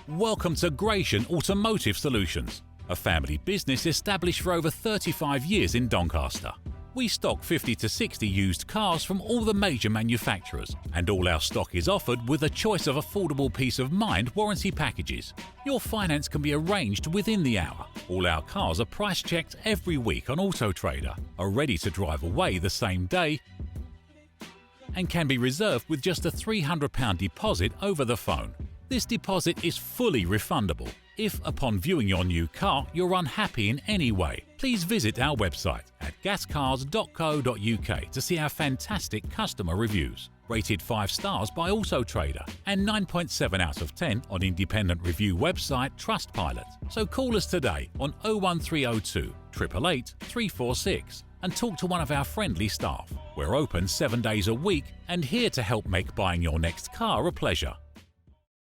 Welcome to Gratian Automotive Solutions, a family business established for over 35 years in Doncaster. We stock 50 to 60 used cars from all the major manufacturers, and all our stock is offered with a choice of affordable peace of mind warranty packages. Your finance can be arranged within the hour. All our cars are price checked every week on AUTOTRADER, are ready to drive away the same day, and can be reserved with just a £300 deposit over the phone. This deposit is fully refundable. If, upon viewing your new car, you're unhappy in any way, please visit our website at gascars.co.uk to see our fantastic customer reviews. Rated 5 stars by AutoTrader and 9.7 out of 10 on independent review website Trustpilot. So call us today on 01302 888 346 and talk to one of our friendly staff. We're open 7 days a week and here to help make buying your next car a pleasure.